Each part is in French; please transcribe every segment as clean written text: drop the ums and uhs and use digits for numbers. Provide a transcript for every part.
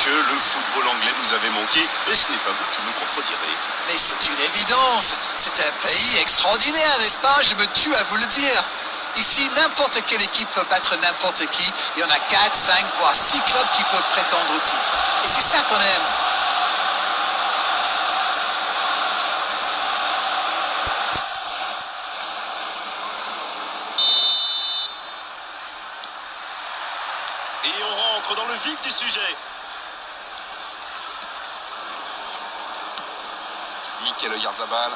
que le football anglais nous avait manqué, et ce n'est pas vous qui me contredirez. Mais c'est une évidence. C'est un pays extraordinaire, n'est-ce pas? Je me tue à vous le dire. Ici, n'importe quelle équipe peut battre n'importe qui. Il y en a 4, 5, voire 6 clubs qui peuvent prétendre au titre. Et c'est ça qu'on aime. Et on rentre dans le vif du sujet. Mikel Oyarzabal.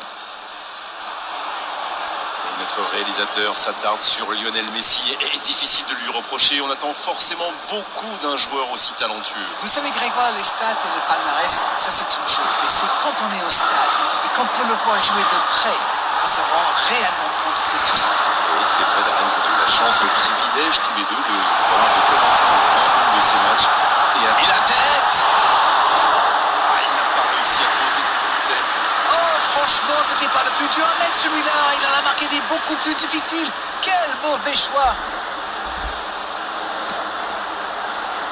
Et notre réalisateur s'attarde sur Lionel Messi. Et difficile de lui reprocher. On attend forcément beaucoup d'un joueur aussi talentueux. Vous savez, Grégoire, les stats et le palmarès, ça c'est une chose. Mais c'est quand on est au stade et qu'on peut le voir jouer de près qu'on se rend réellement compte de tout son talent. Et c'est vrai, Darren, que de la chance, le privilège tous les deux de voir de commenter un grand nombre de ces matchs. Et la tête! Ah, il n'a pas réussi à poser son coup de tête. Oh, franchement, c'était pas le plus dur à mettre celui-là. Il en a marqué des beaucoup plus difficiles. Quel mauvais choix!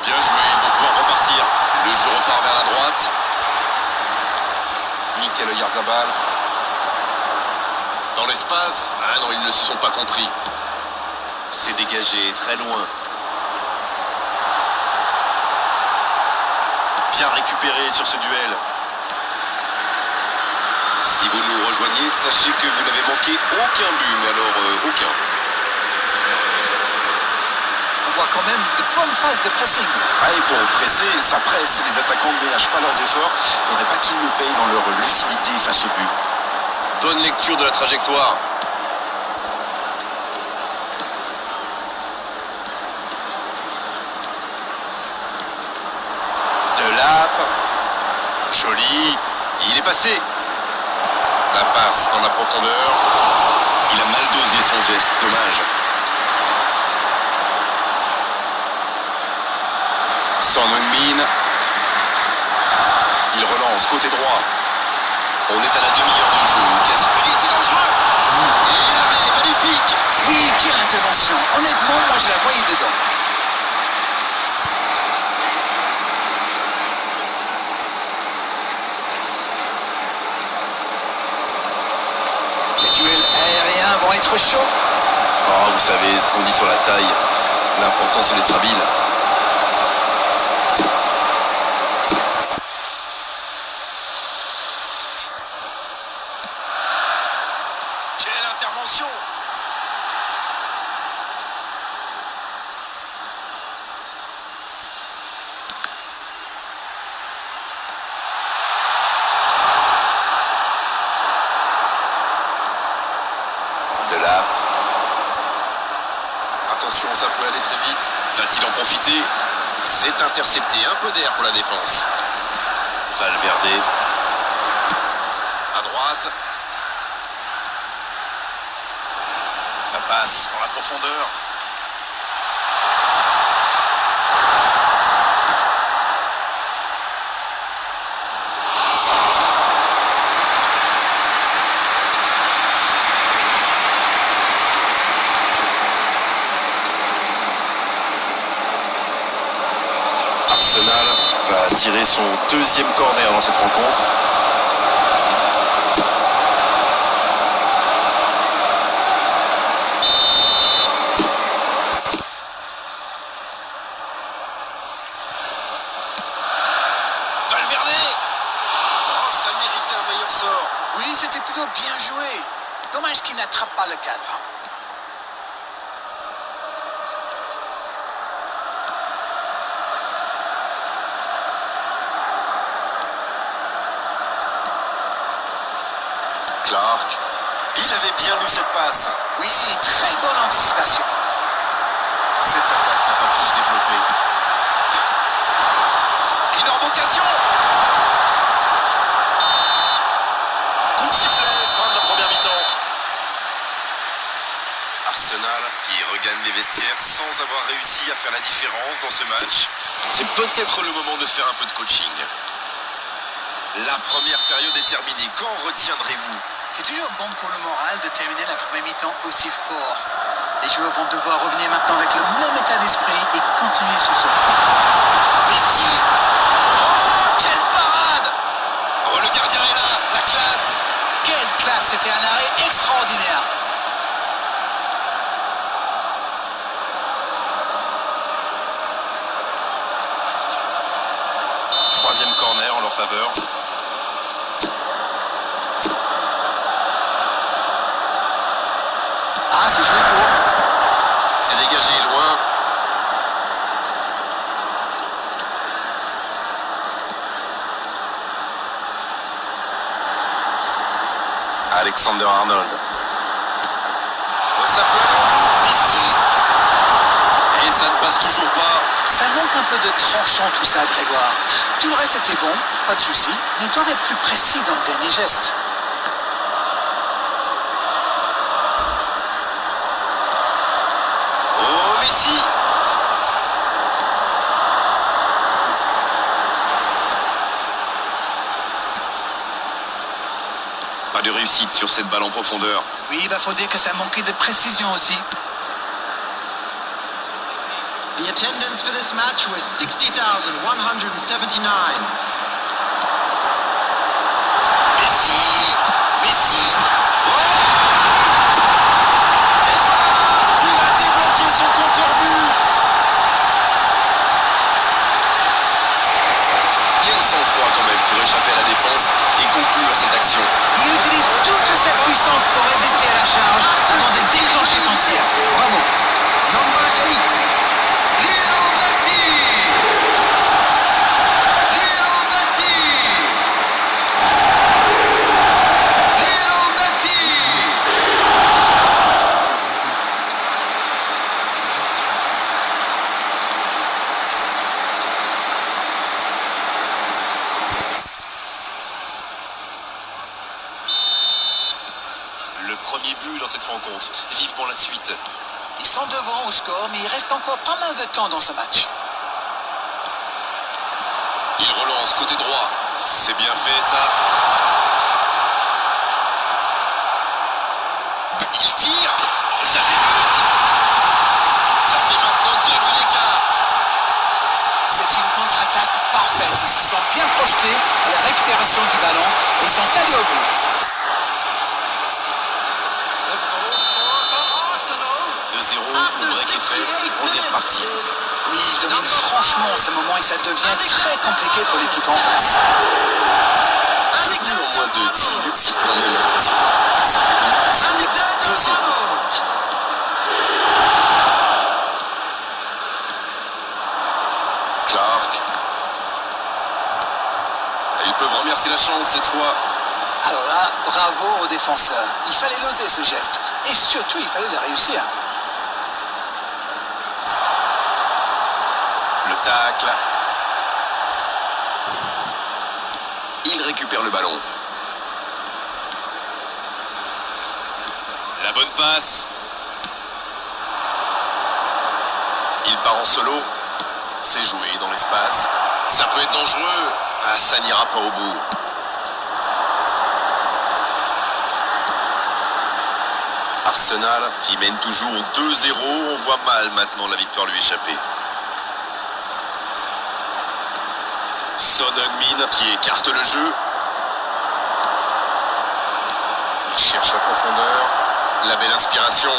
Bien joué, ils vont pouvoir repartir. Le jeu repart vers la droite. Mikel Oyarzabal. Dans l'espace. Ah non, ils ne se sont pas compris. C'est dégagé, très loin. Bien récupéré sur ce duel. Si vous nous rejoignez, sachez que vous n'avez manqué aucun but, mais alors aucun. On voit quand même de bonnes phases de pressing. Ah, et pour presser, ça presse. Les attaquants ne ménagent pas leurs efforts. Il ne faudrait pas qu'ils nous payent dans leur lucidité face au but. Bonne lecture de la trajectoire. Delap. Joli. Il est passé. La passe dans la profondeur. Il a mal dosé son geste. Dommage. Son Heung-min. Il relance côté droit. On est à la demi-heure de jeu. Quasi c'est dangereux. Et l'arrêt magnifique. Oui, quelle intervention. Honnêtement, moi je la voyais dedans. Les duels aériens vont être chauds. Oh, vous savez ce qu'on dit sur la taille. L'important c'est d'être habile. Quelle intervention! Delap. Attention, ça peut aller très vite. Va-t-il en profiter? C'est intercepté. Un peu d'air pour la défense. Valverde. À droite. La passe dans la profondeur. Arsenal va tirer son deuxième corner dans cette rencontre. Valverde! Oh, ça méritait un meilleur sort. Oui, c'était plutôt bien joué. Dommage qu'il n'attrape pas le cadre. Clark. Il avait bien lu cette passe. Oui, très bonne anticipation. Cette attaque n'a pas pu se développer. Énorme occasion. Coup de sifflet, fin de la première mi-temps. Arsenal qui regagne les vestiaires sans avoir réussi à faire la différence dans ce match. C'est peut-être le moment de faire un peu de coaching. La première période est terminée. Qu'en retiendrez-vous? C'est toujours bon pour le moral de terminer la première mi-temps aussi fort. Les joueurs vont devoir revenir maintenant avec le même état d'esprit et continuer sur ce point. Messi! faveur. Ah, c'est joué court. C'est dégagé loin. Alexander Arnold. Ça peut aller au bout. Messi. Et ça ne passe toujours pas. Ça manque un peu de tranchant tout ça, Grégoire. Tout le reste était bon, pas de souci, mais ils doivent être plus précis dans le dernier geste. Oh, Messi. Pas de réussite sur cette balle en profondeur. Oui, il faut dire que ça manquait de précision aussi. The attendance for this match was 60,179. Messi. Messi. Oh, et voilà, il a débloqué son compteur but. Quel sang-froid quand même pour échapper à la défense et conclure cette action. Il utilise toute sa puissance pour résister à la charge avant de déclencher son tir. Bravo. Number 8, Lionel Messi. Lionel Messi. Lionel Messi. Le premier but dans cette rencontre. Vivement la suite. Ils sont devant au score, mais il reste encore pas mal de temps dans ce match. Il relance côté droit. C'est bien fait ça. Il tire. Ça fait but. Ça fait maintenant 2 buts d'écart. C'est une contre-attaque parfaite. Ils se sont bien projetés à la récupération du ballon et ils sont allés au bout. The goal scorer for Arsenal. 2-0, le After break est fait. 68 On est reparti. minutes. Oui, ils dominent franchement en ce moment et ça devient très compliqué pour l'équipe en face. Deux buts en moins de 10 minutes, c'est quand même impressionnant. Ça fait donc toujours 2-0. Arnold. Clark. Et ils peuvent remercier la chance cette fois. Alors là, bravo aux défenseurs. Il fallait l'oser ce geste. Et surtout, il fallait le réussir. Le tacle. Il récupère le ballon. La bonne passe. Il part en solo. C'est joué dans l'espace. Ça peut être dangereux. Ah, ça n'ira pas au bout. Arsenal qui mène toujours 2-0. On voit mal maintenant la victoire lui échapper. Son Heung-min qui écarte le jeu. Il cherche la profondeur. La belle inspiration.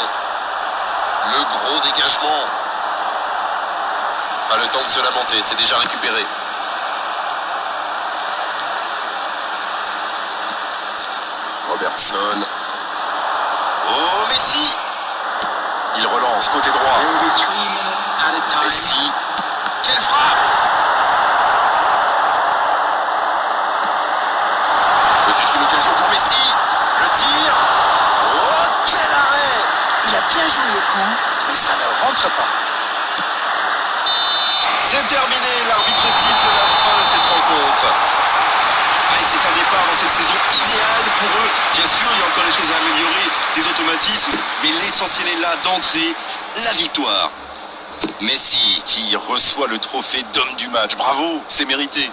Le gros dégagement. Pas le temps de se lamenter, c'est déjà récupéré. Robertson. Oh, Messi! Il relance côté droit. There will be 3 minutes added time. Messi. Quelle frappe! Peut-être une occasion pour Messi. Le tir. Oh, quel arrêt! Il a bien joué le coup, mais ça ne rentre pas. C'est terminé, l'arbitre siffle la fin de cette rencontre. Et c'est un départ dans cette saison idéale pour eux. Bien sûr, il y a encore des choses à améliorer, des automatismes, mais l'essentiel est là d'entrée, la victoire. Messi qui reçoit le trophée d'homme du match. Bravo, c'est mérité.